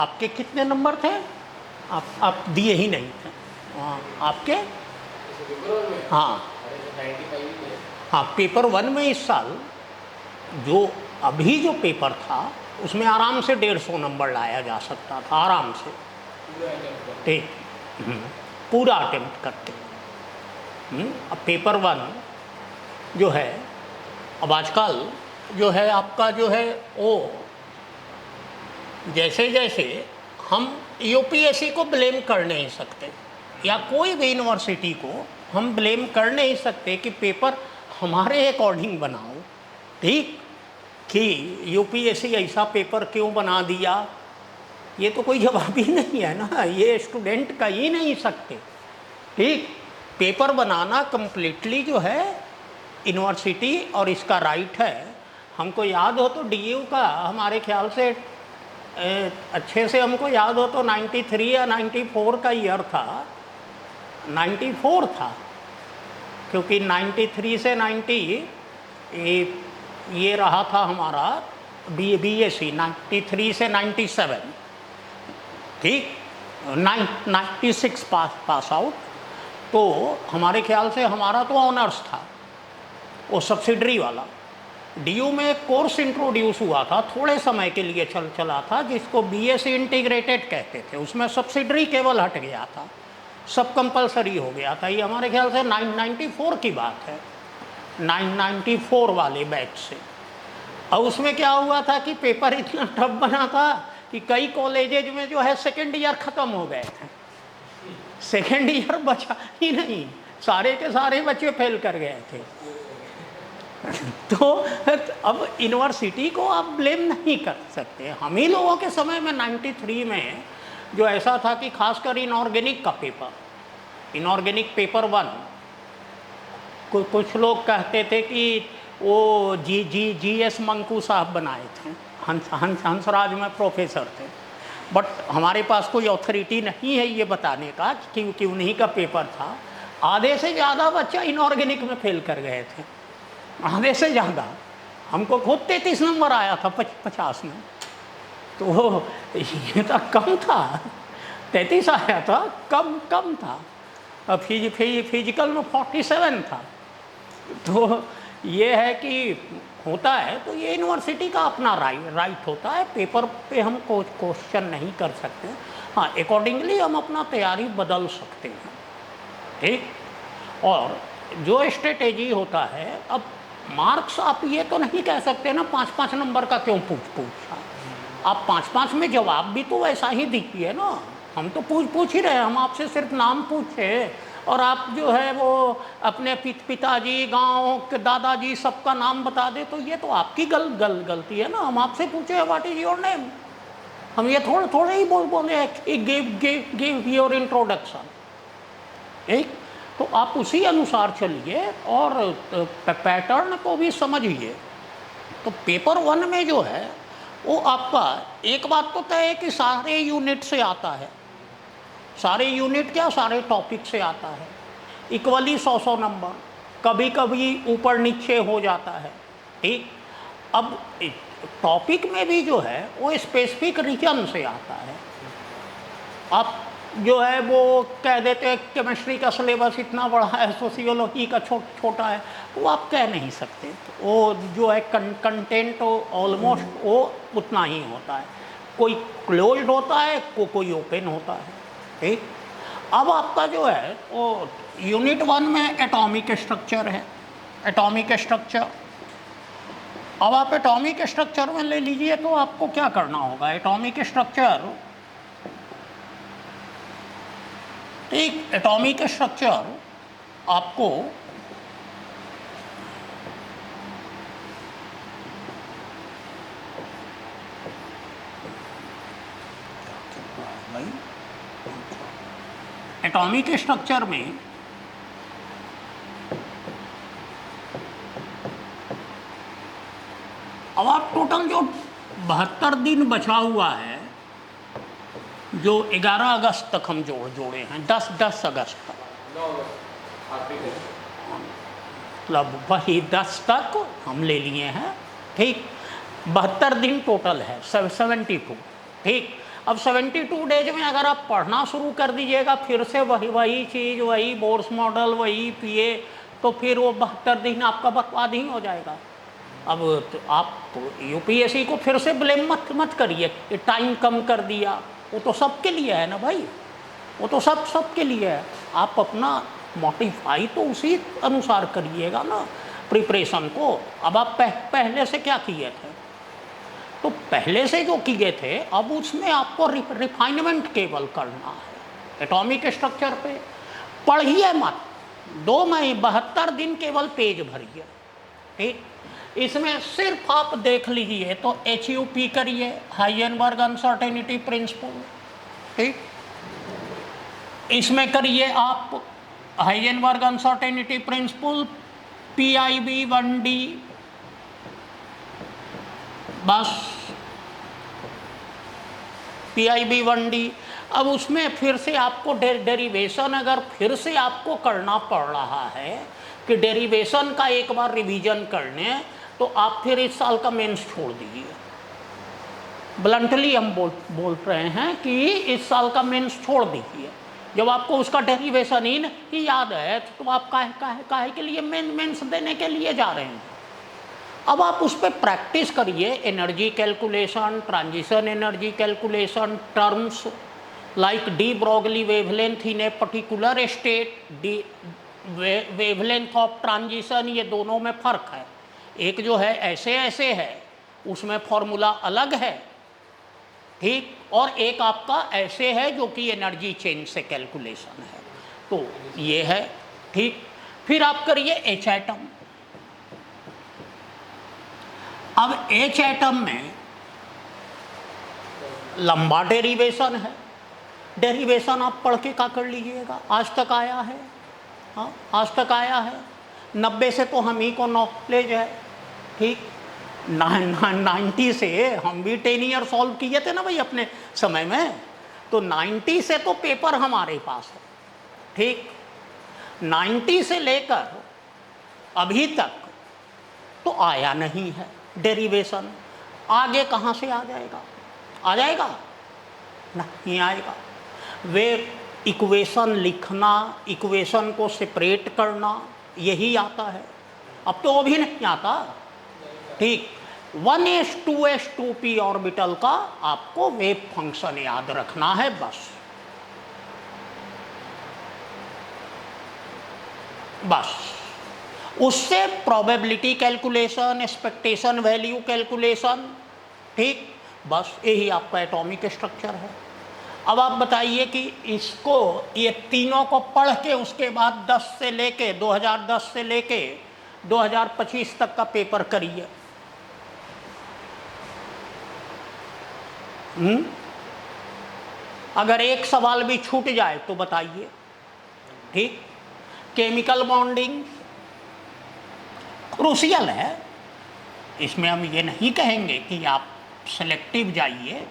आपके कितने नंबर थे? आप दिए ही नहीं थे। हाँ, आपके? हाँ हाँ, पेपर 1 में इस साल जो अभी जो पेपर था उसमें आराम से 150 नंबर लाया जा सकता था, आराम से। ठीक, पूरा अटेम्प्ट करके। अब पेपर 1 जो है, अब आजकल जो है आपका जो है वो जैसे जैसे हम यूपीएससी को ब्लेम कर नहीं सकते या कोई भी यूनिवर्सिटी को हम ब्लेम कर नहीं सकते कि पेपर हमारे अकॉर्डिंग बनाओ, ठीक, कि यूपीएससी ऐसा पेपर क्यों बना दिया, ये तो कोई जवाब ही नहीं है ना, ये स्टूडेंट का ही नहीं सकते। ठीक, पेपर बनाना कंप्लीटली जो है यूनिवर्सिटी और इसका राइट है। हमको याद हो तो डीयू का हमारे ख्याल से अच्छे से हमको याद हो तो 93 या 94 का ईयर था, 94 था, क्योंकि 93 से 90 ये रहा था हमारा बीएससी 93 से 97, ठीक, 96 पास आउट। तो हमारे ख्याल से हमारा तो ऑनर्स था, वो सब्सिडरी वाला। डीयू में एक कोर्स इंट्रोड्यूस हुआ था, थोड़े समय के लिए चला था, जिसको बीएससी इंटीग्रेटेड कहते थे। उसमें सब्सिडरी केवल हट गया था, सब कंपलसरी हो गया था। ये हमारे ख्याल से 994 की बात है, 994 वाले बैच से। और उसमें क्या हुआ था कि पेपर इतना टफ बना था कि कई कॉलेजेज में जो है सेकेंड ईयर ख़त्म हो गए थे, सेकेंड ईयर बचा ही नहीं, सारे के सारे बच्चे फेल कर गए थे। तो अब यूनिवर्सिटी को आप ब्लेम नहीं कर सकते। हम ही लोगों के समय में 93 में जो ऐसा था कि खासकर इनऑर्गेनिक का पेपर, इनऑर्गेनिक पेपर 1, कुछ लोग कहते थे कि वो जीएस मंकू साहब बनाए थे, हंसराज में प्रोफेसर थे, बट हमारे पास कोई अथॉरिटी नहीं है ये बताने का कि उन्हीं का पेपर था। आधे से ज़्यादा बच्चा इनऑर्गेनिक में फेल कर गए थे, आधे से ज़्यादा। हमको खुद 33 नंबर आया था 50 में, तो ये तो कम था, 33 आया था, कम था। अब फिजिकल में 47 था। तो ये है कि होता है, तो ये यूनिवर्सिटी का अपना राइट होता है, पेपर पे हम क्वेश्चन नहीं कर सकते। हाँ, अकॉर्डिंगली हम अपना तैयारी बदल सकते हैं, ठीक। और जो स्ट्रेटेजी होता है, अब मार्क्स आप ये तो नहीं कह सकते ना 5-5 नंबर का क्यों पूछा, आप 5-5 में जवाब भी तो वैसा ही दीजिए ना। हम तो पूछ ही रहे हैं, हम आपसे सिर्फ नाम पूछे और आप जो है वो अपने पिताजी, गांव के दादाजी सबका नाम बता दे, तो ये तो आपकी गलती है ना। हम आपसे पूछे व्हाट इज योर नेम, हम ये थोड़े ही बोले गिव योर इंट्रोडक्शन, ठीक। तो आप उसी अनुसार चलिए और पैटर्न को भी समझिए। तो पेपर 1 में जो है वो आपका एक बात तो तय है कि सारे यूनिट से आता है, सारे यूनिट क्या, सारे टॉपिक से आता है, इक्वली 100 नंबर, कभी कभी ऊपर नीचे हो जाता है, ठीक। अब टॉपिक में भी जो है वो स्पेसिफिक रीजन से आता है। आप जो है वो कह देते हैं केमिस्ट्री का सिलेबस इतना बड़ा है, सोशियोलॉजी का छोटा है, वो आप कह नहीं सकते। वो जो है कंटेंट ऑलमोस्ट वो उतना ही होता है, कोई क्लोज्ड होता है, कोई ओपन होता है, ठीक। अब आपका जो है वो यूनिट 1 में एटॉमिक स्ट्रक्चर है, एटॉमिक स्ट्रक्चर। अब आप एटॉमिक स्ट्रक्चर में ले लीजिए, तो आपको क्या करना होगा, एटॉमिक स्ट्रक्चर, एक एटॉमिक स्ट्रक्चर आपको एटॉमिक स्ट्रक्चर में अब आप टोटल जो 72 दिन बचा हुआ है, जो 11 अगस्त तक हम जोड़े हैं, 10 अगस्त तक, मतलब वही 10 तक हम ले लिए हैं, ठीक। 72 दिन टोटल है, 72, ठीक। अब 72 डेज में अगर आप पढ़ना शुरू कर दीजिएगा फिर से वही चीज़, वही बोर्स मॉडल, वही पीए, तो फिर वो 72 दिन आपका बर्बाद ही हो जाएगा। अब तो आप यूपीएससी को फिर से ब्लेम मत करिए कि टाइम कम कर दिया, वो तो सबके लिए है ना भाई, वो तो सबके लिए है। आप अपना मॉडिफाई तो उसी अनुसार करिएगा ना प्रिपरेशन को। अब आप पहले से क्या किए थे, तो पहले से जो किए थे अब उसमें आपको रिफाइनमेंट केवल करना है। एटॉमिक स्ट्रक्चर पे पढ़िए मत, 72 दिन केवल पेज भरिए, ठीक। इसमें सिर्फ आप देख लीजिए तो HUP करिए, हाइजेनबर्ग अनसर्टेनिटी प्रिंसिपल, ठीक। इसमें करिए आप Heisenberg uncertainty principle, PIB 1D, बस PIB 1D। अब उसमें फिर से आपको डेरिवेशन अगर फिर से आपको करना पड़ रहा है कि डेरिवेशन का एक बार रिवीजन करने, तो आप फिर इस साल का मेंस छोड़ दीजिए। ब्लंटली हम बोल रहे हैं कि इस साल का मेंस छोड़ दीजिए। जब आपको उसका डेरिवेशन ही नहीं याद है तो आप काहे के लिए मेंस देने के लिए जा रहे हैं। अब आप उस पर प्रैक्टिस करिए, energy calculation, transition energy calculation, terms like de Broglie wavelength in a particular state, D wavelength of transition, ये दोनों में फ़र्क है। एक जो है ऐसे है, उसमें फॉर्मूला अलग है, ठीक, और एक आपका ऐसे है जो कि एनर्जी चेंज से कैलकुलेशन है, तो ये है, ठीक। फिर आप करिए H एटम। अब H एटम में लंबा डेरिवेशन है, डेरिवेशन आप पढ़ के क्या कर लीजिएगा, आज तक आया है, हाँ आज तक आया है, 90 से तो हम ही को नॉलेज है, ठीक। 90 से हम भी 10 ईयर सॉल्व किए थे ना भाई अपने समय में, तो 90 से तो पेपर हमारे पास है, ठीक। 90 से लेकर अभी तक तो आया नहीं है डेरिवेशन, आगे कहाँ से आ जाएगा, आ जाएगा नहीं आएगा। वे इक्वेशन लिखना, इक्वेशन को सेपरेट करना, यही आता है, अब तो वो भी नहीं आता, ठीक। 1s2s2p ऑर्बिटल का आपको वेव फंक्शन याद रखना है बस। उससे probability calculation, expectation value calculation, ठीक, बस यही आपका एटॉमिक स्ट्रक्चर है। अब आप बताइए कि इसको, ये तीनों को पढ़ के उसके बाद 2010 से लेके 2025 तक का पेपर करिए। अगर एक सवाल भी छूट जाए तो बताइए, ठीक। केमिकल बॉन्डिंग क्रूशियल है, इसमें हम ये नहीं कहेंगे कि आप सेलेक्टिव जाइए,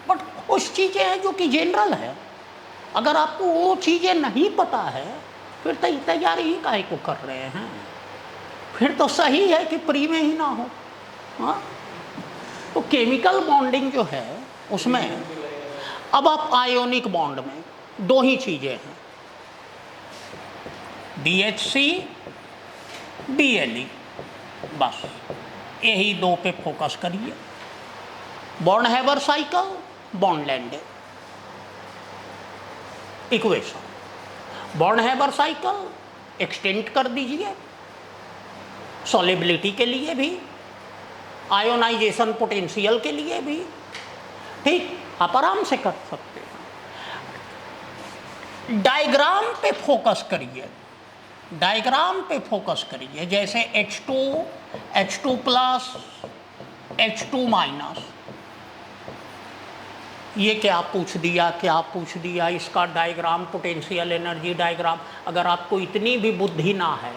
बट कुछ चीज़ें हैं जो कि जनरल है। अगर आपको वो चीज़ें नहीं पता है फिर तैयारी ही काहे को कर रहे हैं, फिर तो सही है कि प्री में ही ना हो, हाँ। तो केमिकल बॉन्डिंग जो है उसमें अब आप आयोनिक बॉन्ड में दो ही चीज़ें हैं, BHC BLE, बस यही दो पे फोकस करिए। Born Haber cycle, bond length equation, born Haber cycle extend कर दीजिए सॉलिबिलिटी के लिए भी, आयोनाइजेशन पोटेंशियल के लिए भी, ठीक, आप आराम से कर सकते हैं। डायग्राम पे फोकस करिए, डायग्राम पे फोकस करिए, जैसे H2 H2+, H2-, ये क्या पूछ दिया, इसका डायग्राम, पोटेंशियल एनर्जी डायग्राम। अगर आपको इतनी भी बुद्धि ना है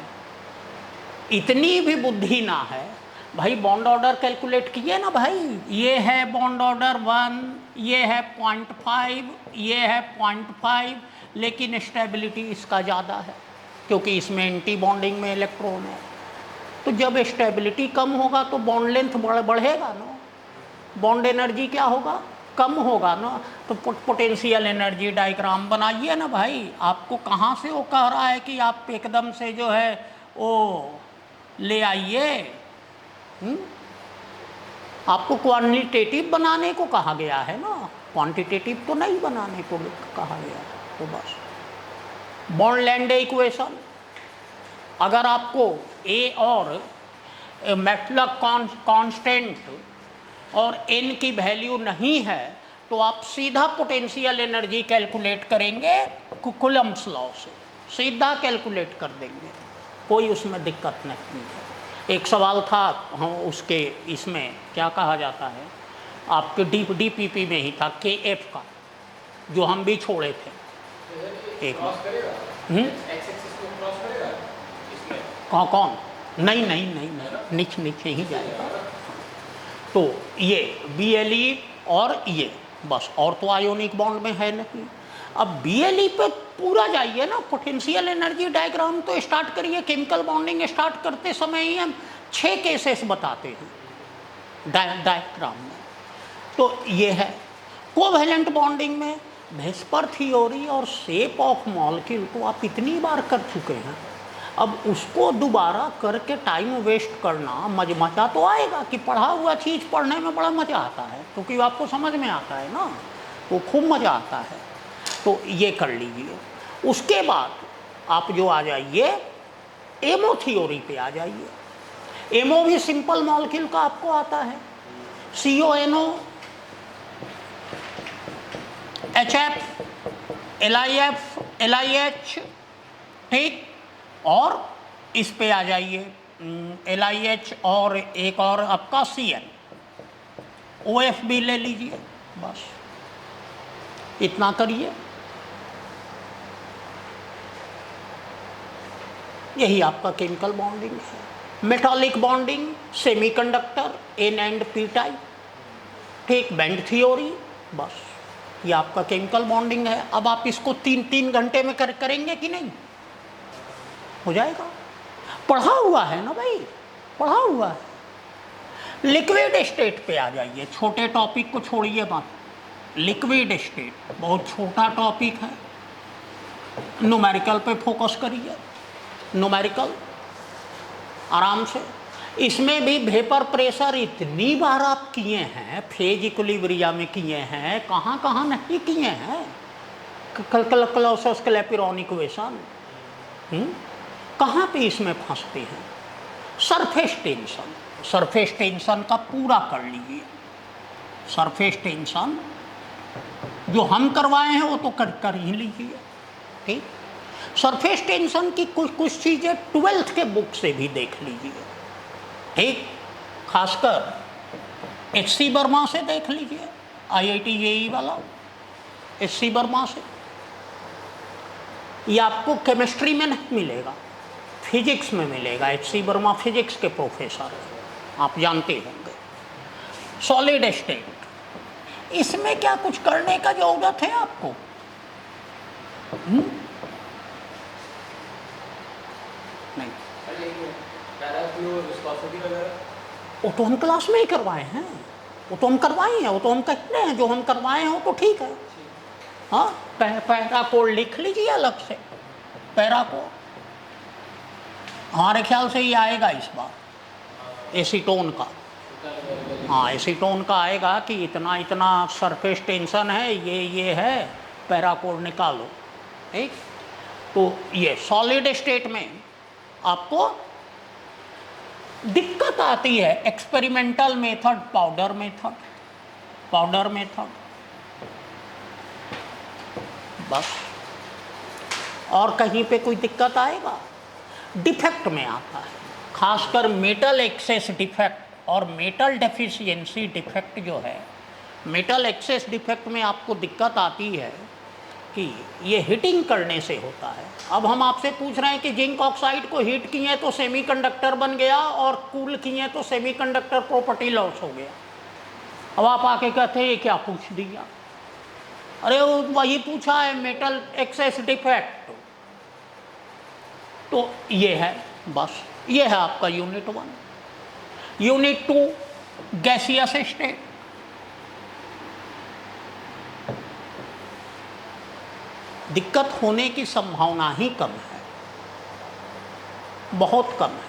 भाई, बॉन्ड ऑर्डर कैलकुलेट किए ना भाई, ये है बॉन्ड ऑर्डर 1, ये है 0.5, ये है 0.5, लेकिन स्टेबिलिटी इसका ज़्यादा है क्योंकि इसमें एंटी बॉन्डिंग में इलेक्ट्रॉन है। तो जब स्टेबिलिटी कम होगा तो बॉन्ड लेंथ बढ़ेगा ना, बॉन्ड एनर्जी क्या होगा, कम होगा ना, तो पोटेंशियल एनर्जी डायग्राम बनाइए ना भाई। आपको कहाँ से वो कह रहा है कि आप एकदम से जो है वो ले आइए। आपको क्वांटिटेटिव बनाने को कहा गया है ना, क्वांटिटेटिव तो नहीं बनाने को कहा गया है। तो बस बॉन्ड-लैंडे इक्वेशन, अगर आपको ए और मैटलक कांस्टेंट और एन की वैल्यू नहीं है तो आप सीधा पोटेंशियल एनर्जी कैलकुलेट करेंगे कूलम्ब्स लॉ से, सीधा कैलकुलेट कर देंगे, कोई उसमें दिक्कत नहीं है। एक सवाल था हम उसके इसमें क्या कहा जाता है आपके डीपीपी में ही था KF का, जो हम भी छोड़े थे एक बार। कौन? नहीं, नीचे ही जाएगा। तो ये BLE और ये बस, और तो आयोनिक बॉन्ड में है नहीं। अब BLE पे पूरा जाइए ना, पोटेंशियल एनर्जी डायग्राम तो स्टार्ट करिए। केमिकल बॉन्डिंग स्टार्ट करते समय ही हम 6 केसेस बताते हैं डायग्राम में। तो ये है कोवैलेंट बॉन्डिंग में वेस्पर थ्योरी और शेप ऑफ मॉलिक्यूल को आप इतनी बार कर चुके हैं, अब उसको दोबारा करके टाइम वेस्ट करना, मज़ा तो आएगा कि पढ़ा हुआ चीज़ पढ़ने में बड़ा मज़ा आता है, क्योंकि आपको समझ में आता है ना, वो खूब मज़ा आता है। तो ये कर लीजिए। उसके बाद आप जो आ जाइए एमओ थ्योरी पे आ जाइए। एमओ भी सिंपल मॉलिक्यूल का आपको आता है, CONO, HF, LIF, LIH, ठीक। और इस पे आ जाइए LIH और एक और आपका CN, OF भी ले लीजिए। बस इतना करिए, यही आपका केमिकल बॉन्डिंग है। Metallic bonding, semiconductor, N and P type, ठीक, बैंड थ्योरी, बस ये आपका केमिकल बॉन्डिंग है। अब आप इसको 3 घंटे में करेंगे कि नहीं? हो जाएगा, पढ़ा हुआ है ना भाई, पढ़ा हुआ है। लिक्विड स्टेट पे आ जाइए, छोटे टॉपिक को छोड़िए बात। लिक्विड स्टेट बहुत छोटा टॉपिक है, न्यूमेरिकल पे फोकस करिए, न्यूमेरिकल आराम से। इसमें भी वेपर प्रेशर इतनी बार आप किए हैं, फेज इक्विलिब्रियम में किए हैं, कहाँ कहाँ नहीं किए हैं। क्लॉसियस क्लैपिरॉन इक्वेशन, कहाँ पे इसमें फंसते हैं। सरफेस टेंशन, सरफेस टेंशन का पूरा कर लीजिए। सरफेस टेंशन जो हम करवाए हैं वो तो कर ही लीजिए, ठीक। सरफेस टेंशन की कुछ चीज़ें 12th के बुक से भी देख लीजिए, ठीक। खासकर HC वर्मा से देख लीजिए, IIT JEE वाला HC वर्मा से। ये आपको केमिस्ट्री में नहीं मिलेगा, फिजिक्स में मिलेगा। HC वर्मा फिजिक्स के प्रोफेसर हैं, आप जानते होंगे। सॉलिड स्टेट, इसमें क्या कुछ करने का जरूरत है आपको? नहीं, वो तो हम क्लास में ही करवाए हैं, वो तो हम करवाए हैं, वो तो हम कहते हैं जो हम करवाए हैं वो तो ठीक है। हाँ, पैरा कोड लिख लीजिए अलग से, पैरा कोड हमारे ख्याल से ही आएगा इस बार एसीटोन का। हाँ, एसीटोन का आएगा कि इतना इतना सरफेस टेंशन है, ये है, पैरा कोड निकालो, ठीक। तो ये सॉलिड स्टेट में आपको दिक्कत आती है, experimental method, powder method, powder method, बस। और कहीं पे कोई दिक्कत आएगा? डिफेक्ट में आता है, खासकर मेटल एक्सेस डिफेक्ट और मेटल डेफिशिएंसी डिफेक्ट जो है। मेटल एक्सेस डिफेक्ट में आपको दिक्कत आती है कि ये हीटिंग करने से होता है। अब हम आपसे पूछ रहे हैं कि जिंक ऑक्साइड को हीट किए तो सेमीकंडक्टर बन गया और कूल किए तो सेमीकंडक्टर प्रॉपर्टी लॉस हो गया। अब आप आके कहते हैं ये क्या पूछ दिया? अरे वो वही पूछा है, मेटल एक्सेस डिफेक्ट। तो ये है, बस ये है आपका यूनिट 1। Unit 2 gaseous state. दिक्कत होने की संभावना ही कम है, बहुत कम है,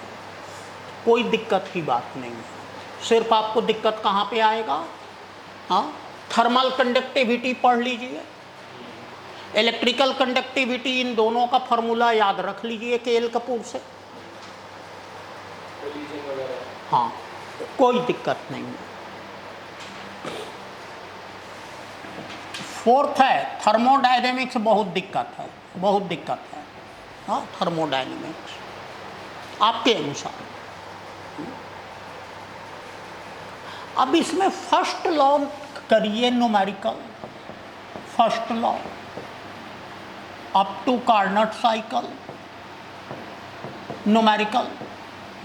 कोई दिक्कत की बात नहीं है। सिर्फ आपको दिक्कत कहाँ पे आएगा? हाँ, थर्मल कंडक्टिविटी पढ़ लीजिए, इलेक्ट्रिकल कंडक्टिविटी, इन दोनों का फॉर्मूला याद रख लीजिए केएल कपूर से। हाँ, कोई दिक्कत नहीं है। फोर्थ है थर्मोडायनेमिक्स, बहुत दिक्कत है, बहुत दिक्कत है। हाँ, थर्मोडायनेमिक्स आपके अनुसार। अब इसमें फर्स्ट लॉ करिए numerical, first law up to Carnot cycle, numerical,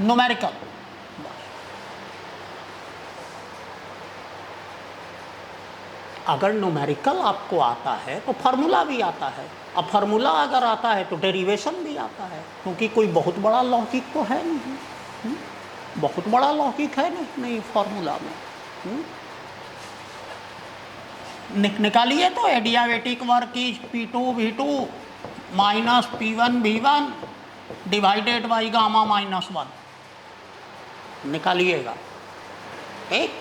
numerical. अगर न्यूमेरिकल आपको आता है तो फार्मूला भी आता है, अब फार्मूला अगर आता है तो डेरिवेशन भी आता है, क्योंकि कोई बहुत बड़ा लौकिक तो है नहीं, बहुत बड़ा लौकिक है नहीं फार्मूला में। निकालिए तो adiabatic work is P2 V2 minus P1 V1 divided by gamma minus 1, निकालिएगा। ठीक,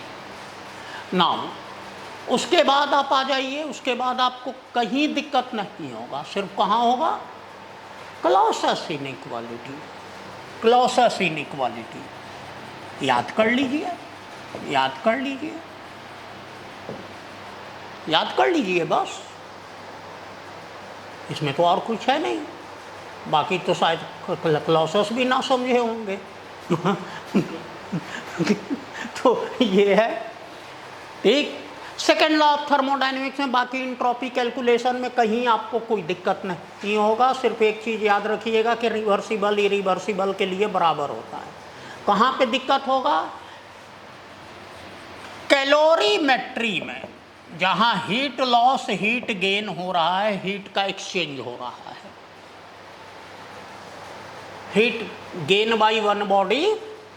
नाउ उसके बाद आप आ जाइए, उसके बाद आपको कहीं दिक्कत नहीं होगा, सिर्फ कहाँ होगा? क्लॉसेस इनइक्वालिटी, क्लॉसेस इनइक्वालिटी याद कर लीजिए, याद कर लीजिए, याद कर लीजिए बस, इसमें तो और कुछ है नहीं। बाकी तो शायद क्लॉसेस भी ना समझे होंगे तो ये है। ठीक, सेकेंड लॉ ऑफ थर्मोडायनेमिक्स में बाकी इंट्रॉपी कैलकुलेशन में कहीं आपको कोई दिक्कत नहीं होगा। सिर्फ एक चीज़ याद रखिएगा कि रिवर्सिबल इरिवर्सिबल के लिए बराबर होता है। कहाँ पे दिक्कत होगा? कैलोरीमेट्री में, जहाँ हीट लॉस हीट गेन हो रहा है, हीट का एक्सचेंज हो रहा है, heat gain by one body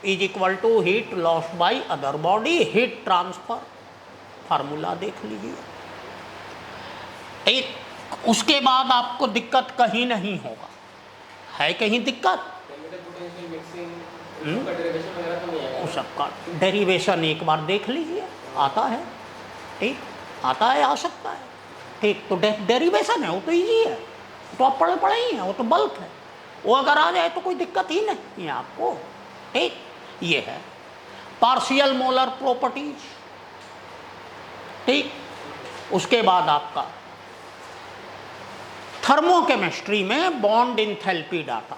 is equal to heat loss by other body, heat transfer formula देख लीजिए। एक उसके बाद आपको दिक्कत कहीं नहीं होगा, है कहीं दिक्कत? उस सबका डेरिवेशन एक बार देख लीजिए, आता है, ठीक, आता है, आ सकता है। ठीक, तो डेरिवेशन है वो तो इजी है, तो आप पढ़े ही हैं, वो तो बल्क है, वो अगर आ जाए तो कोई दिक्कत ही नहीं है आपको। ठीक, ये है पार्शियल मोलर प्रॉपर्टीज। ठीक, उसके बाद आपका थर्मोकेमिस्ट्री में बॉन्ड इंथैल्पी डाटा,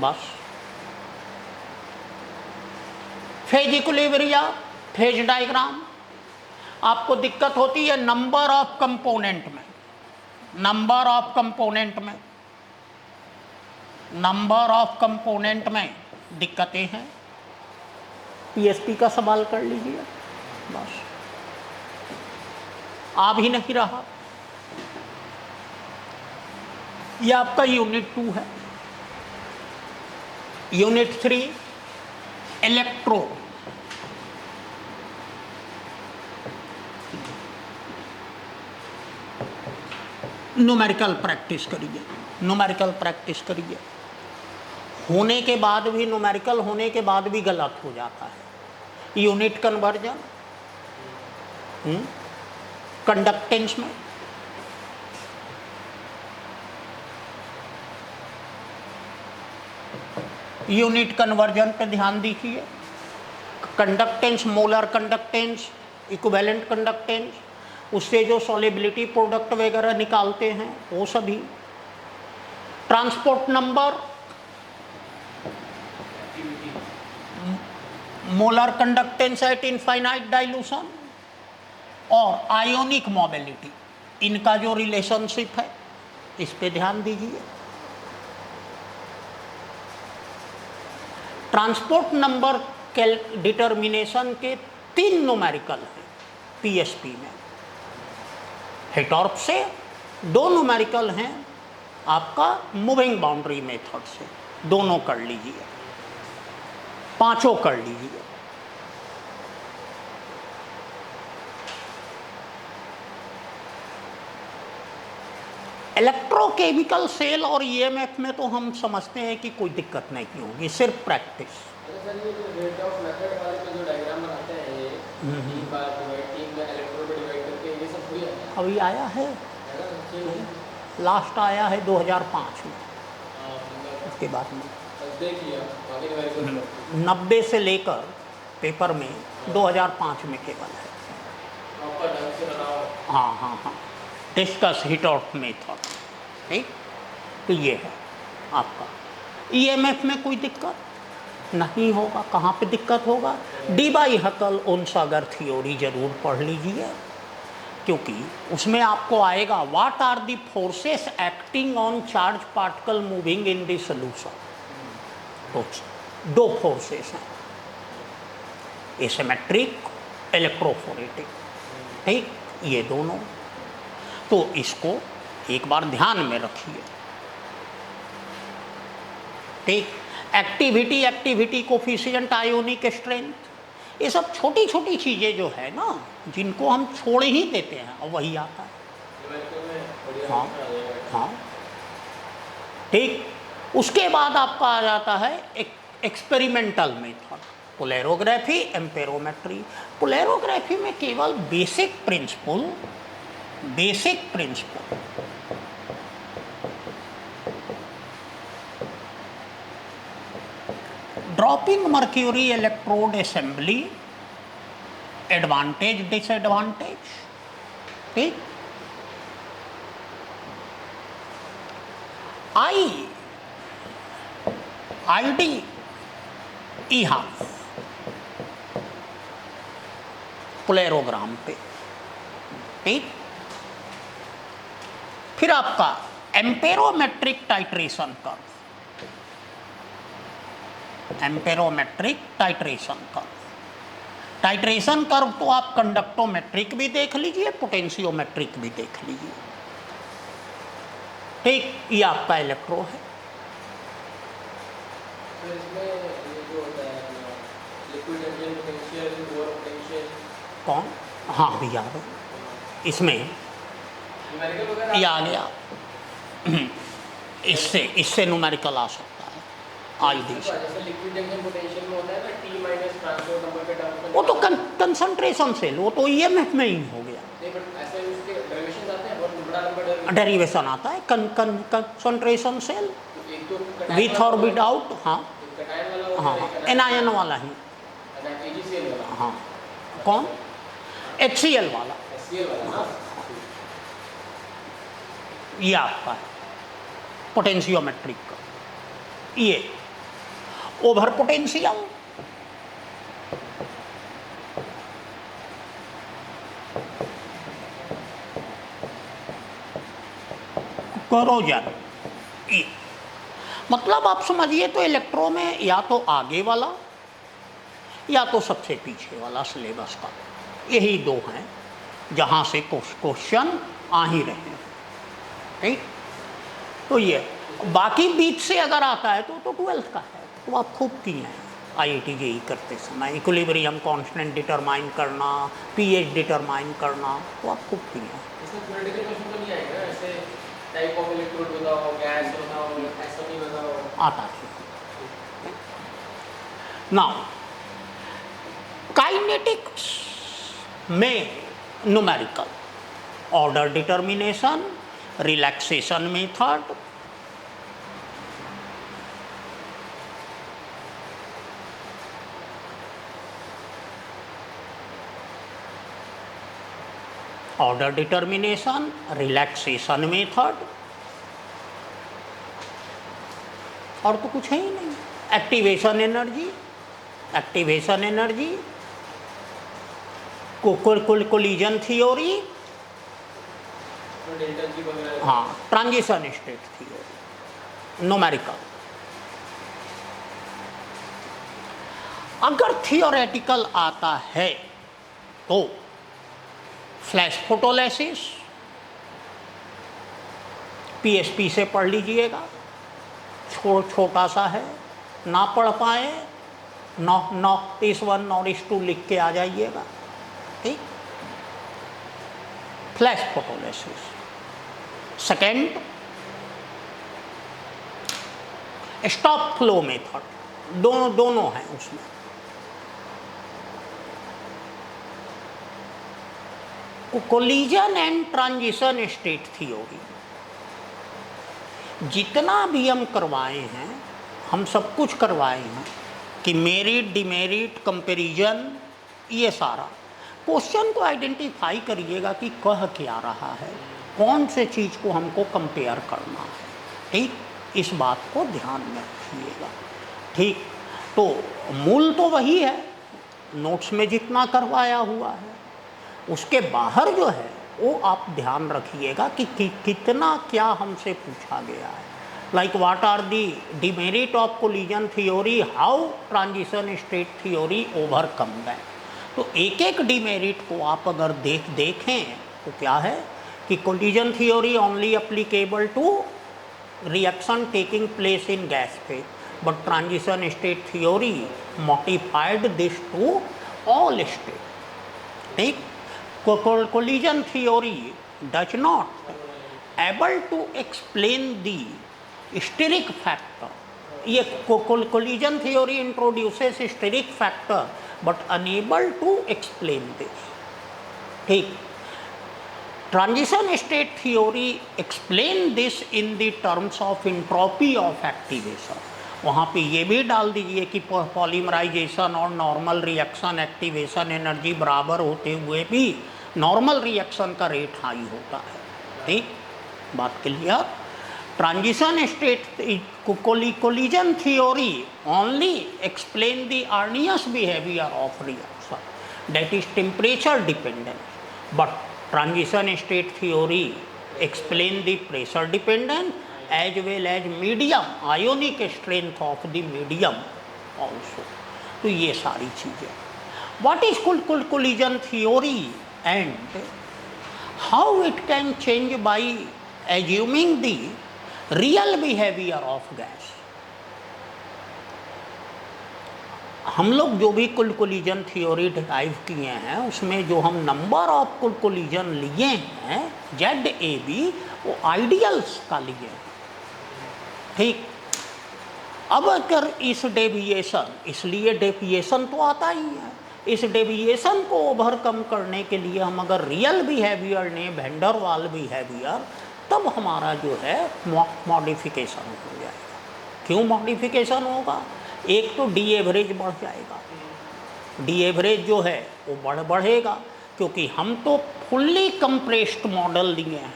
बस। फेज इक्विलिब्रिया, फेज डायग्राम, आपको दिक्कत होती है नंबर ऑफ कंपोनेंट में, नंबर ऑफ कंपोनेंट में, नंबर ऑफ कंपोनेंट में दिक्कतें हैं, पीएसपी का सवाल कर लीजिए, बस। आ भी नहीं रहा। यह आपका यूनिट 2 है। यूनिट 3 इलेक्ट्रो, न्यूमेरिकल प्रैक्टिस करिए, न्यूमेरिकल प्रैक्टिस करिए। होने के बाद भी, न्यूमेरिकल होने के बाद भी गलत हो जाता है। यूनिट कन्वर्जन, कंडक्टेंस में यूनिट कन्वर्जन पे ध्यान दीजिए। Conductance, molar conductance, equivalent conductance, उससे जो सॉल्युबिलिटी प्रोडक्ट वगैरह निकालते हैं वो सभी। Transport number, molar conductance eight infinite dilution और आयोनिक मोबिलिटी, इनका जो रिलेशनशिप है इस पे ध्यान दीजिए। ट्रांसपोर्ट नंबर डिटर्मिनेशन के 3 न्यूमेरिकल हैं पीएसपी में। हिटॉर्प से 2 न्यूमेरिकल हैं आपका मूविंग बाउंड्री मेथड से, दोनों कर लीजिए, 5 कर लीजिए। इलेक्ट्रोकेमिकल सेल और ईएमएफ में तो हम समझते हैं कि कोई दिक्कत नहीं होगी, सिर्फ प्रैक्टिस। सर ये जो रेट ऑफ मेथड वाले पे जो डायग्राम बनाते हैं ये तीन बार डिवाइड, तीन में इलेक्ट्रोड पे डिवाइड करके, ये सब हुई है अभी आया है, ना? लास्ट आया है 2005 में, उसके बाद में देख लिया आगे डिवाइड 90 से लेकर पेपर में 2005 में केवल है। प्रॉपर ढंग से बनाओ। हाँ हाँ हाँ, डिस्कस हिट आउट मेथड, ठीक। तो ये है आपका ईएमएफ में कोई दिक्कत नहीं होगा। कहाँ पे दिक्कत होगा? Debye Huckel Onsager theory जरूर पढ़ लीजिए, क्योंकि उसमें आपको आएगा what are the forces acting on charge particle moving in the solution. तो दो फोर्सेस हैं, एसिमेट्रिक, इलेक्ट्रोफोरेटिक, ठीक, ये दोनों। तो इसको एक बार ध्यान में रखिए, ठीक। एक्टिविटी कोफिशिएंट, आयोनिक स्ट्रेंथ, ये सब छोटी छोटी चीज़ें जो है ना, जिनको हम छोड़ ही देते हैं और वही आता है। हाँ हाँ, ठीक। उसके बाद आपका आ जाता है एक्सपेरिमेंटल मेथड, पोलैरोग्राफी, एम्पेरोमेट्री। पोलैरोग्राफी में केवल basic principle dropping mercury electrode assembly, advantage disadvantage, ठीक। आईडी ई हाफ पोलैरोग्राम पे, ठीक। फिर आपका एम्पेरोमेट्रिक टाइट्रेशन कर्व, टाइट्रेशन कर्व तो आप कंडक्टोमेट्रिक भी देख लीजिए, पोटेंशियोमेट्रिक भी देख लीजिए, ठीक। ये आपका इलेक्ट्रो है। तो इसमें ये जो होता है liquid engine potential, over potential, कौन? हाँ भी याद है, इसमें न्यूमेरिकल वगैरह ये आ गया। इससे न्यूमेरिकल आ सकता है, आईडी से। जैसे लिक्विड एंजिन पोटेंशियल में होता है ना T माइनस ट्रांसपोर्ट नंबर के टर्म में, वो तो कंसंट्रेशन से, वो तो ईएमएफ में ही हो गया। नहीं बट ऐसे उसके डेरिवेशंस आते हैं, बहुत बड़ा नंबर डेरिवेशन आता है कंसंट्रेशन सेल एक तो विथ और विदाउट। हाँ कटायन वाला हाँ, एनायन वाला ही। AgCl वाला, हाँ, कौन? HCl वाला, HCl वाला ना। ये आपका है पोटेंशियोमेट्रिक का। ये ओवर पोटेंशियल, कोरोजन, ये मतलब आप समझिए तो इलेक्ट्रो में या तो आगे वाला या तो सबसे पीछे वाला सिलेबस का, यही दो हैं जहाँ से क्वेश्चन आ ही रहे हैं, ठीक। तो ये बाकी बीच से अगर आता है तो 12th का है, तो आप खूब किए हैं IIT JEE करते समय, इक्विलिब्रियम कांस्टेंट डिटरमाइन करना, pH डिटरमाइन करना, तो आप खूब किए हैं। इसमें थ्योरेटिकल क्वेश्चन तो नहीं आएगा ना, ऐसे टाइप ऑफ इलेक्ट्रोड बताओ, गैस बताओ, ऐसा नहीं बताओ, आता है। नाउ काइनेटिक्स में numerical, order determination, relaxation method, order determination, relaxation method, और तो कुछ है ही नहीं। Activation energy, collision theory, delta G वगैरह। हाँ, ट्रांजिशन स्टेट थ्योरी, न्यूमेरिकल। अगर थियोरेटिकल आता है तो फ्लैश फोटोलिसिस PSP से पढ़ लीजिएगा, छोटा सा है, ना पढ़ पाए N+1 N+2 लिख के आ जाइएगा, ठीक। Flash photolysis second, stop flow method, दोनों हैं उसमें। Collision and transition state theory, जितना भी हम करवाए हैं, हम सब कुछ करवाए हैं कि मेरिट डिमेरिट कंपैरिजन, ये सारा क्वेश्चन को आइडेंटिफाई करिएगा कि कह क्या रहा है, कौन से चीज़ को हमको कंपेयर करना है। ठीक, इस बात को ध्यान में रखिएगा। ठीक, तो मूल तो वही है, नोट्स में जितना करवाया हुआ है, उसके बाहर जो है वो आप ध्यान रखिएगा कि कितना क्या हमसे पूछा गया है। Like what are the demerit of collision theory, how transition state theory overcome that. तो एक एक डिमेरिट को आप अगर देखें तो क्या है कि collision theory only applicable to reaction taking place in gas phase, but transition state theory modified this to all state. ठीक, collision theory does not able to explain the steric factor. ये collision theory introduces steric factor but unable to explain this. ठीक, transition state theory explain this in the terms of entropy of activation. वहाँ पे ये भी डाल दीजिए कि polymerisation और नॉर्मल रिएक्शन एक्टिवेशन एनर्जी बराबर होते हुए भी नॉर्मल रिएक्शन का रेट हाई होता है। ठीक, बात clear. Transition state collision theory only explain the Arrhenius behaviour of reaction, that is temperature dependent, but transition state theory explain the pressure dependent as well as medium ionic strength of the medium also. तो ये सारी चीज़ें, what is collision theory and how it can change by assuming the real behavior of gas. हम लोग जो भी collision theory derive किए हैं उसमें जो हम नंबर ऑफ कोलिजन लिए हैं ZAB, वो आइडियल्स का लिए हैं। ठीक, अब अगर इस डेविएशन, इसलिए डेविएशन तो आता ही है, इस डेविएशन को ओवरकम करने के लिए हम अगर रियल बिहेवियर ने वैन डर वाल बिहेवियर, तब हमारा जो है मॉडिफिकेशन हो जाएगा। क्यों मॉडिफिकेशन होगा? एक तो डी एवरेज बढ़ जाएगा, डी एवरेज जो है वो बढ़ेगा, क्योंकि हम तो फुल्ली कंप्रेस्ड मॉडल लिए हैं,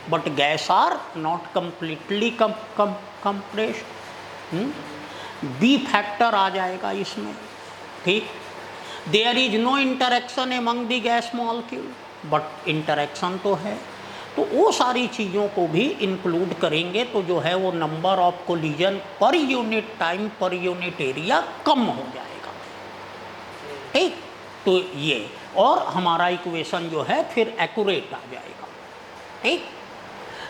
but gas are not completely compressed. B factor आ जाएगा इसमें। ठीक, there is no interaction among the gas molecule, but interaction तो है। तो वो सारी चीज़ों को भी इंक्लूड करेंगे तो जो है वो number of collision per unit time per unit area कम हो जाएगा। ठीक, तो ये और हमारा इक्वेशन जो है फिर एक्यूरेट आ जाएगा। ठीक,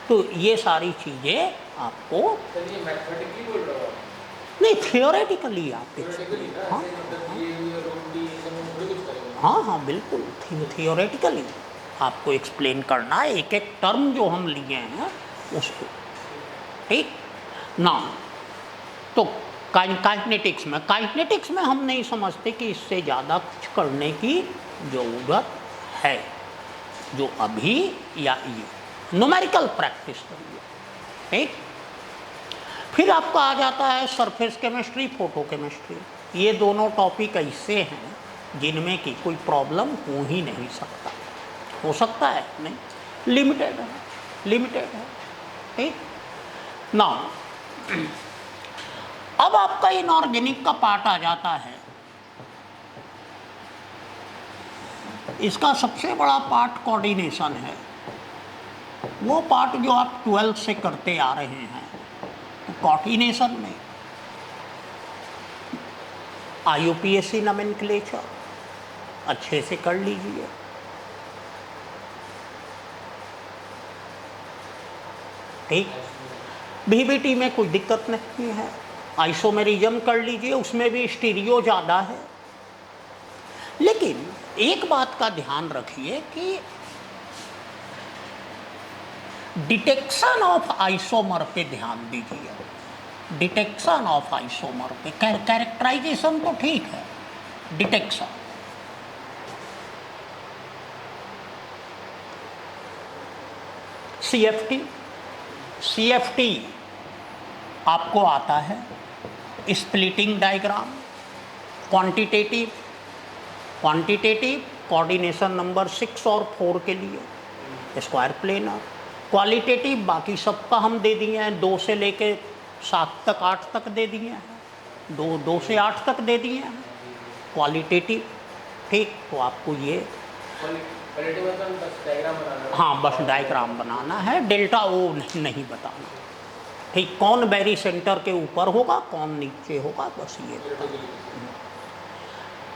तो ये सारी चीज़ें आपको नहीं थियोरेटिकली आप हाँ हाँ बिल्कुल थियोरेटिकली आपको एक्सप्लेन करना है, एक एक टर्म जो हम लिए हैं उसको। ठीक ना, तो काइनेटिक्स में हम नहीं समझते कि इससे ज़्यादा कुछ करने की ज़रूरत है, जो अभी या ये न्यूमेरिकल प्रैक्टिस करिए। ठीक, फिर आपका आ जाता है सरफेस केमिस्ट्री, फोटो केमिस्ट्री। ये दोनों टॉपिक ऐसे हैं जिनमें कि कोई प्रॉब्लम हो ही नहीं सकता, हो सकता है नहीं, लिमिटेड है। ठीक ना, अब आपका इनऑर्गेनिक का पार्ट आ जाता है। इसका सबसे बड़ा पार्ट कोऑर्डिनेशन है, वो पार्ट जो आप 12th से करते आ रहे हैं। तो कोऑर्डिनेशन में IUPAC नोमेनक्लेचर अच्छे से कर लीजिए। ठीक, VBT में कोई दिक्कत नहीं है, आइसोमेरिज्म कर लीजिए, उसमें भी स्टीरियो ज़्यादा है। लेकिन एक बात का ध्यान रखिए कि डिटेक्शन ऑफ आइसोमर पे ध्यान दीजिए। डिटेक्शन ऑफ आइसोमर पे, कैरेक्टराइजेशन तो ठीक है, डिटेक्शन। सीएफटी, सीएफटी आपको आता है splitting diagram, quantitative, quantitative coordination number 6 और 4 के लिए स्क्वायर प्लेनर, क्वालिटेटिव बाकी सबका हम दे दिए हैं, 2 से लेके 7 तक 8 तक दे दिए हैं, 2 से 8 तक दे दिए हैं क्वालिटेटिव। ठीक, तो आपको ये हाँ बस डायग्राम बनाना है, डेल्टा ओ नहीं बताना। ठीक, कौन बैरी सेंटर के ऊपर होगा, कौन नीचे होगा, बस ये।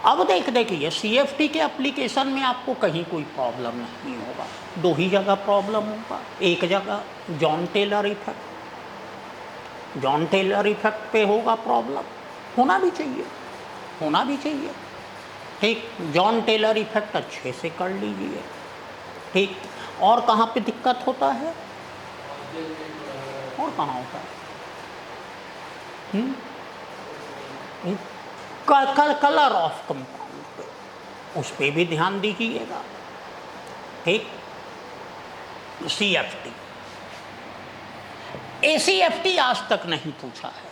अब देखिए सीएफटी के एप्लीकेशन में आपको कहीं कोई प्रॉब्लम नहीं होगा, 2 ही जगह प्रॉब्लम होगा। एक जगह Jahn Teller effect, Jahn Teller effect पे होगा प्रॉब्लम, होना भी चाहिए, होना भी चाहिए। ठीक, जॉन टेलर इफेक्ट अच्छे से कर लीजिए। ठीक, और कहाँ पे दिक्कत होता है, और कहाँ होता है, कलर ऑफ कंपाउंड पे, उस पर भी ध्यान दीजिएगा। ठीक, सीएफटी, एसीएफटी आज तक नहीं पूछा है,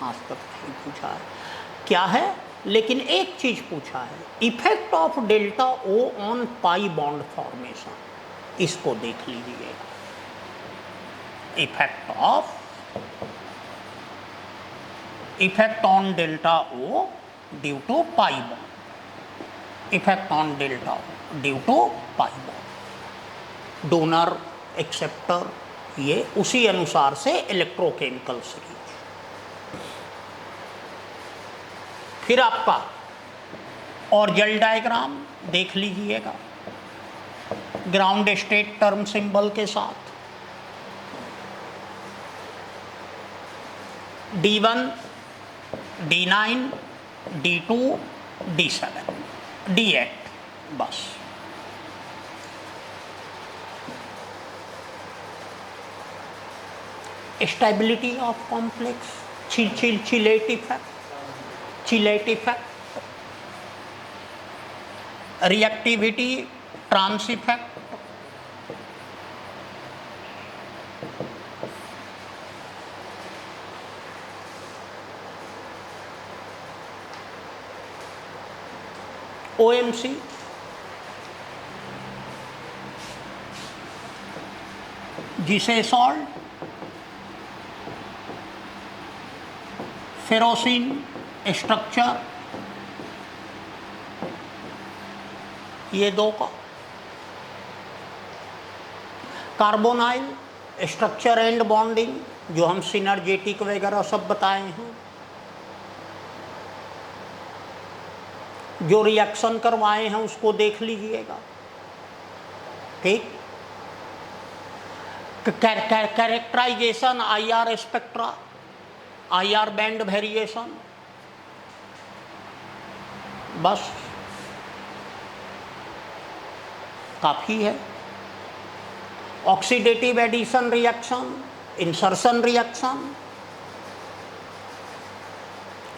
आज तक नहीं पूछा है क्या है, लेकिन एक चीज पूछा है, effect of delta O on pi bond formation, इसको देख लीजिएगा। Effect on delta O due to pi bond, effect on delta O due to pi bond, donor acceptor, ये उसी अनुसार से इलेक्ट्रोकेमिकल सीरीज। फिर आपका ऑर्जल डायग्राम देख लीजिएगा, ग्राउंड स्टेट टर्म सिंबल के साथ, D1, D9, D2, D7, D8, बस। Stability of complex, chelate effect, chelate effect, reactivity, trans effect, OMC, Zeise salt, ferrocene structure, ये 2 का, कार्बोनाइल स्ट्रक्चर एंड बॉन्डिंग, जो हम सिनर्जेटिक वगैरह सब बताए हैं, जो रिएक्शन करवाए हैं उसको देख लीजिएगा। ठीक, characterization, IR spectra, IR band variation, बस काफ़ी है। Oxidative addition reaction, insertion reaction,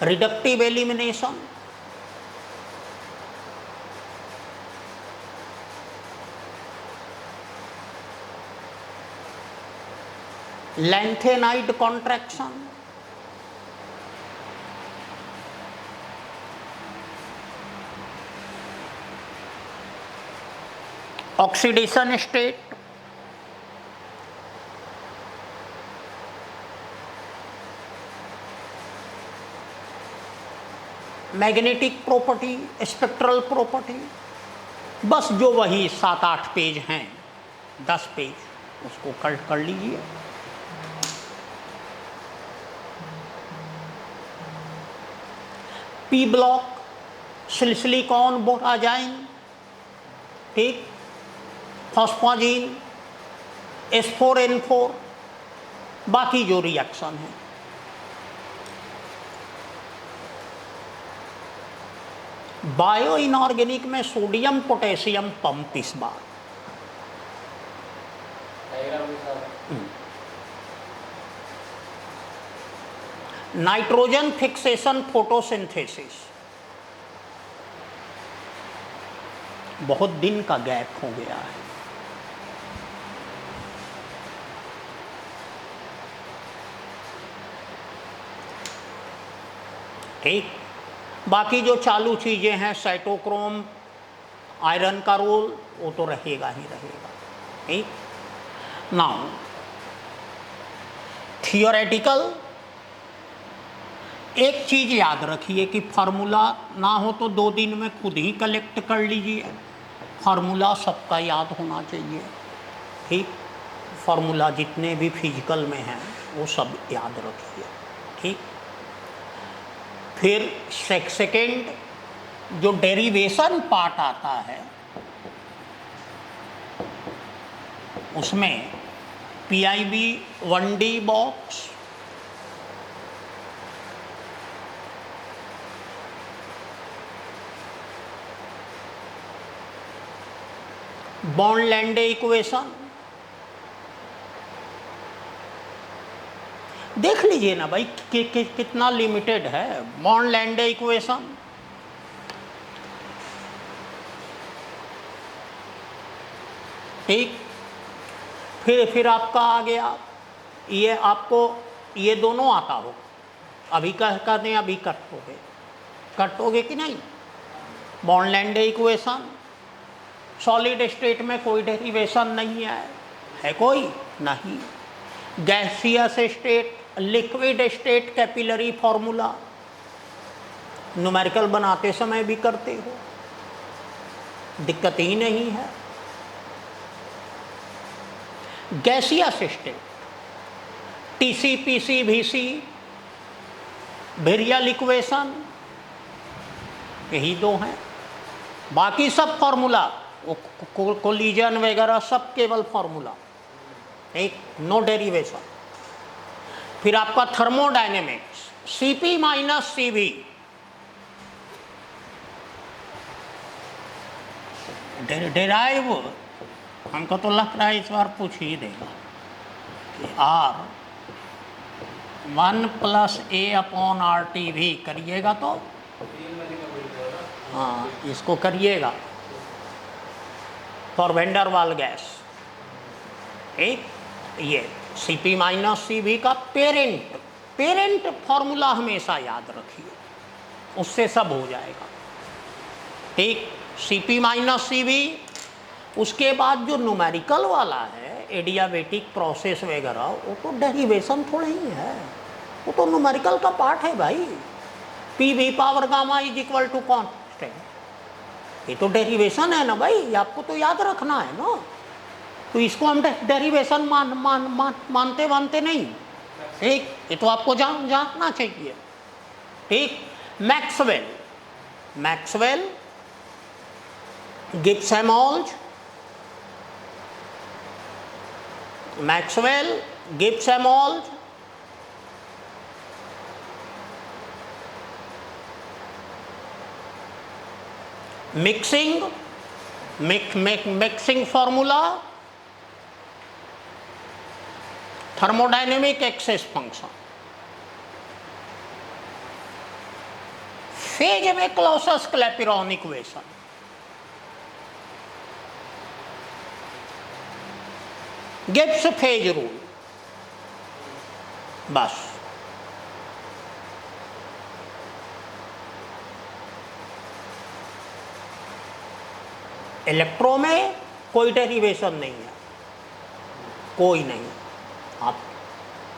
reductive elimination, lanthanide contraction, oxidation state, magnetic property, spectral property, बस जो वही 7-8 पेज हैं, 10 पेज, उसको कट कर लीजिए। पी ब्लॉक, सिलिकॉन बोराजाइन, ठीक, फॉस्फोजीन, S4N4, बाकी जो रिएक्शन है। बायो इनऑर्गेनिक में सोडियम पोटेशियम पंप इस बार नाइट्रोजन फिक्सेशन फोटोसिंथेसिस, बहुत दिन का गैप हो गया है। ठीक, बाकी जो चालू चीजें हैं, साइटोक्रोम, आयरन का रोल, वो तो रहेगा ही रहेगा। ठीक, नाउ थियोरेटिकल एक चीज याद रखिए कि फार्मूला ना हो तो 2 दिन में खुद ही कलेक्ट कर लीजिए, फार्मूला सबका याद होना चाहिए। ठीक, फार्मूला जितने भी फिजिकल में हैं वो सब याद रखिए। ठीक, फिर सेकेंड जो डेरिवेशन पार्ट आता है उसमें PIB 1D box, bond-Landé equation देख लीजिए ना भाई कितना लिमिटेड है। बॉन्ड-लैंडे इक्वेशन, ठीक, फिर आपका आ गया, ये आपको ये दोनों आता हो, अभी कर दें, अभी कटोगे कि नहीं। बॉन्ड-लैंडे इक्वेशन, सॉलिड स्टेट में कोई डेरिवेशन नहीं है कोई नहीं। Gaseous state, liquid state capillary formula numerical बनाते समय भी करते हो, दिक्कत ही नहीं है। Gaseous state, TC, PC, VC, virial equation, यही 2 हैं। बाकी सब फॉर्मूला, कोलिजन वगैरह सब केवल फॉर्मूला, एक नो डेरिवेशन। फिर आपका thermodynamics, CP minus CV, derive हमको तो लग रहा है इस बार पूछ ही देगा कि R1 + A/RT भी करिएगा तो, हाँ इसको करिएगा फॉर वैन डर वाल गैस। एक ये CP माइनस CV का पेरेंट फॉर्मूला हमेशा याद रखिए, उससे सब हो जाएगा। ठीक, CP माइनस CV, उसके बाद जो न्यूमेरिकल वाला है एडियाबेटिक प्रोसेस वगैरह, वो तो डेरिवेशन थोड़ा ही है, वो तो न्यूमेरिकल का पार्ट है भाई। PV power gamma is equal to constant, ये तो डेरिवेशन है ना भाई, आपको तो याद रखना है ना। तो इसको हम डेरिवेशन मानते नहीं। ठीक, ये तो आपको जानना चाहिए। ठीक, Maxwell, Gibbs Helmholtz, mixing formula, thermodynamic excess function, phase में Clausius Clapeyron equation, Gibbs phase rule, बस। इलेक्ट्रो में कोई डेरिवेशन नहीं है, कोई नहीं। आप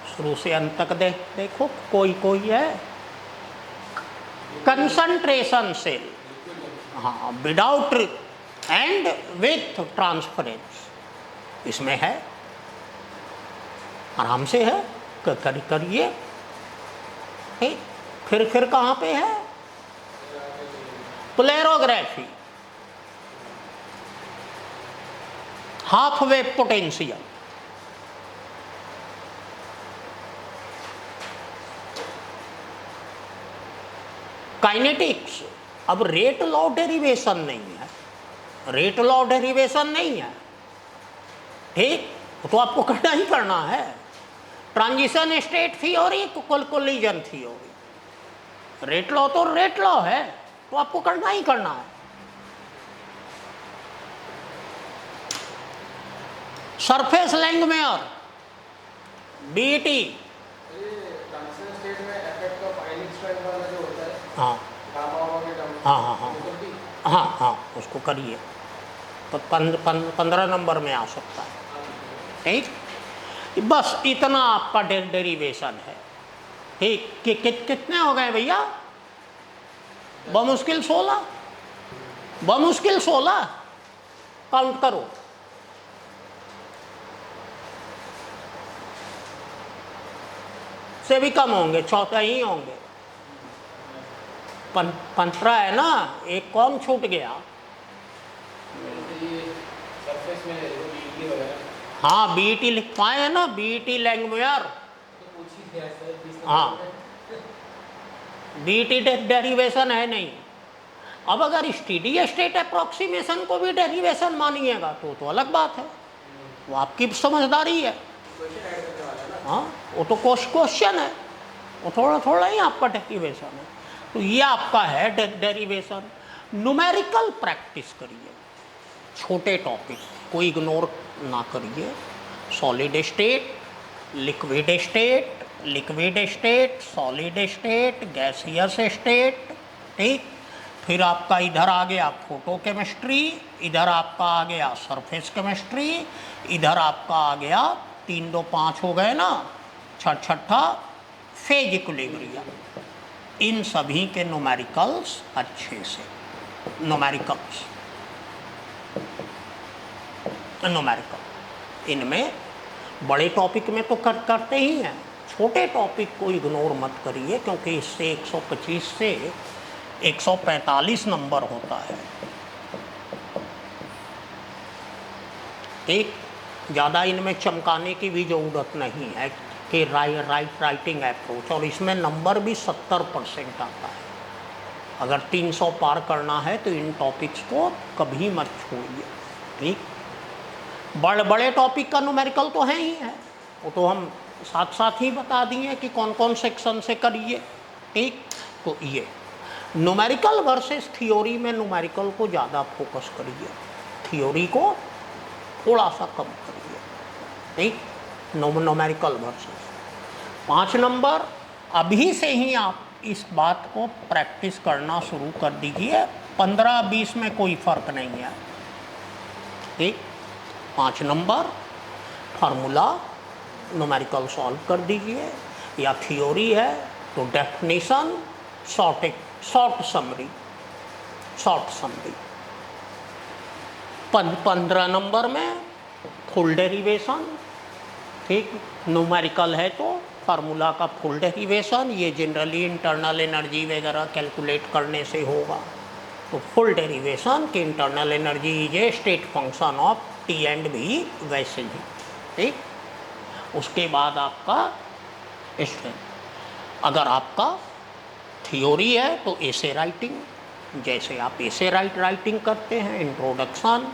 शुरू से अंत तक देखो, कोई है। कंसंट्रेशन सेल, हाँ, विदाउट एंड विथ ट्रांसफरेंस, इसमें है, आराम से है, करिए। फिर कहाँ पे है? Polarography, half wave potential, kinetics. अब रेट लॉ डेरिवेशन नहीं है, ठीक, वो तो आपको करना ही करना है। Transition state theory, collision theory, rate law तो रेट लॉ है, तो आपको करना ही करना है। सरफेस लेंगमेयर, बीटी, ट्रांजिशन स्टेट में इफेक्ट ऑफ आयनिक स्ट्रेंथ वाला जो होता है, हाँ गामा ओमा के टर्म, हाँ हाँ हाँ हाँ हाँ, उसको करिए तो 15 नंबर में आ सकता है। ठीक, बस इतना आपका डेरिवेशन है। ठीक, कितने हो गए भैया? बमुश्किल 16, बमुश्किल 16, काउंट करो। से भी कम होंगे, 14 ही होंगे। 15 है ना, एक कौन छूट गया? सरफेस में बीटी वगैरह हाँ, बीटी लिख पाए है ना, बीटी लैंग्वेयर। तो पूछ ही दिया सर, हाँ, बीटी डेरिवेशन है नहीं। अब अगर स्टेडी स्टेट अप्रोक्सीमेशन को भी डेरिवेशन मानिएगा तो अलग बात है, वो आपकी समझदारी है। क्वेश्चन ऐड करने वाला है ना। हाँ, वो तो क्वेश्चन है, वो थोड़ा थोड़ा ही आपका डेरिवेशन है। तो ये आपका है डेरिवेशन। न्यूमेरिकल प्रैक्टिस करिए, छोटे टॉपिक को इग्नोर ना करिए। Solid state, liquid state, liquid state, solid state, gaseous state. ठीक, फिर आपका इधर आ गया फोटो केमिस्ट्री, इधर आपका आ गया सरफेस केमिस्ट्री, इधर आपका आ गया 3 2 5 हो गए ना, छठा फेज इक्विलिब्रियम। इन सभी के न्यूमेरिकल्स अच्छे से, न्यूमेरिकल इनमें बड़े टॉपिक में तो करते ही हैं, छोटे टॉपिक को इग्नोर मत करिए, क्योंकि इससे 125 से 145 नंबर होता है। ठीक, ज़्यादा इनमें चमकाने की भी ज़रूरत नहीं है कि राइटिंग अप्रोच, और इसमें नंबर भी 70% आता है। अगर 300 पार करना है तो इन टॉपिक्स को कभी मत छोड़िए। ठीक, बड़े टॉपिक का न्यूमेरिकल तो है ही है, वो तो हम साथ साथ ही बता दिए कि कौन कौन सेक्शन से करिए। ठीक, तो ये न्यूमेरिकल वर्सेस थ्योरी में न्यूमेरिकल को ज़्यादा फोकस करिए, थ्योरी को थोड़ा सा कम करिए। ठीक, न्यूमेरिकल वर्सेस 5 नंबर अभी से ही आप इस बात को प्रैक्टिस करना शुरू कर दीजिए, 15-20 में कोई फ़र्क नहीं है। ठीक, 5 नंबर फार्मूला न्यूमेरिकल सॉल्व कर दीजिए, या थ्योरी है तो डेफिनेशन, शॉर्ट समरी। 15 नंबर में फुल डेरिवेशन। ठीक, न्यूमेरिकल है तो फार्मूला का फुल डेरिवेशन, ये जनरली इंटरनल एनर्जी वगैरह कैलकुलेट करने से होगा। तो फुल डेरिवेशन कि internal energy is a state function of T and भी वैसे ही। ठीक, उसके बाद आपका स्ट्रेंथ। अगर आपका थ्योरी है तो ऐसे राइटिंग, जैसे आप ऐसे राइटिंग करते हैं, इंट्रोडक्शन,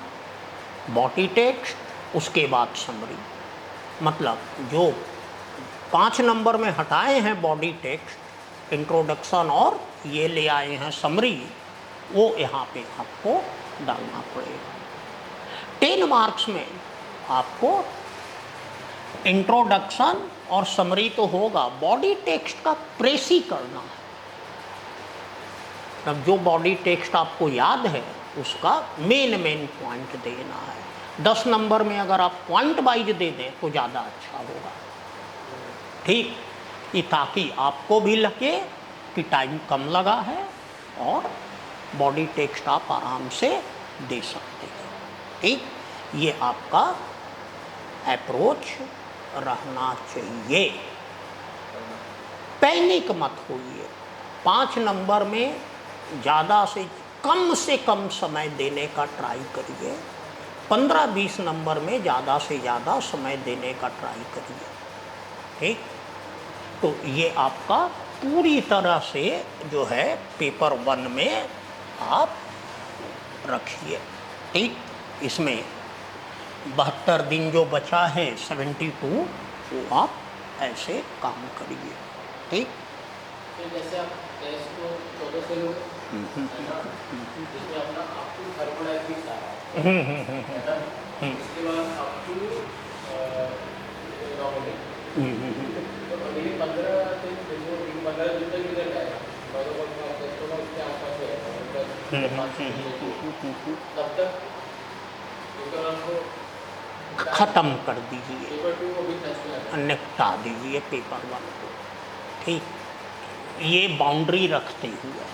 बॉडी टेक्स्ट, उसके बाद समरी। मतलब जो 5 नंबर में हटाए हैं बॉडी टेक्स्ट, इंट्रोडक्शन और ये ले आए हैं समरी, वो यहाँ पे आपको डालना पड़ेगा। 10 मार्क्स में आपको इंट्रोडक्शन और समरी तो होगा, बॉडी टेक्स्ट का प्रेसी करना है। तब जो बॉडी टेक्स्ट आपको याद है उसका मेन पॉइंट देना है। 10 नंबर में अगर आप पॉइंट वाइज दे दें तो ज़्यादा अच्छा होगा। ठीक, कि ताकि आपको भी लगे कि टाइम कम लगा है और बॉडी टेक्स्ट आप आराम से दे सकते हैं। ठीक, ये आपका अप्रोच रहना चाहिए। पैनिक मत होइए, 5 नंबर में ज़्यादा से कम समय देने का ट्राई करिए, 15-20 नंबर में ज़्यादा से ज़्यादा समय देने का ट्राई करिए। ठीक, तो ये आपका पूरी तरह से जो है पेपर 1 में आप रखिए। ठीक, इसमें 72 दिन जो बचा है 72, वो आप ऐसे काम करिए, ठीक। फिर जैसे आप टेस्ट को 14 से लो, है ना, जिसमें अपना अप टू थर्मोडायनेमिक्स आ रहा है ना, उसके बाद अप टू इकोनॉमिक, तो अगले 15 दिन जो 15 दिन तक निकल जाएगा, लगभग का टेस्ट होगा उसके आसपास ही रहेगा, तब तक इकोनॉमिक को ख़त्म कर दीजिए, पेपर 2 को भी टच में निपटा दीजिए पेपर 1 को, ठीक। ये बाउंड्री रखते हुए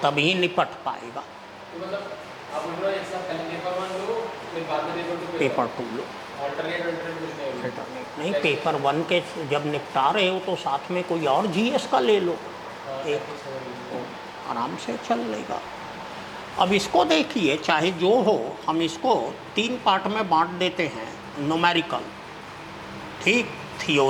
तभी निपट पाएगा। तो मतलब आप पूरा एक साथ पहले पेपर 1 लो, फिर बाद में पेपर 2 लो, अल्टरनेट कुछ नहीं होगा। नहीं पेपर 1 के जब निपटा रहे हो तो साथ में कोई और जीएस का ले लो, एक तो आराम से चल लेगा। अब इसको देखिए, चाहे जो हो, हम इसको 3 पार्ट में बांट देते हैं, न्यूमेरिकल, ठीक, थ्योरी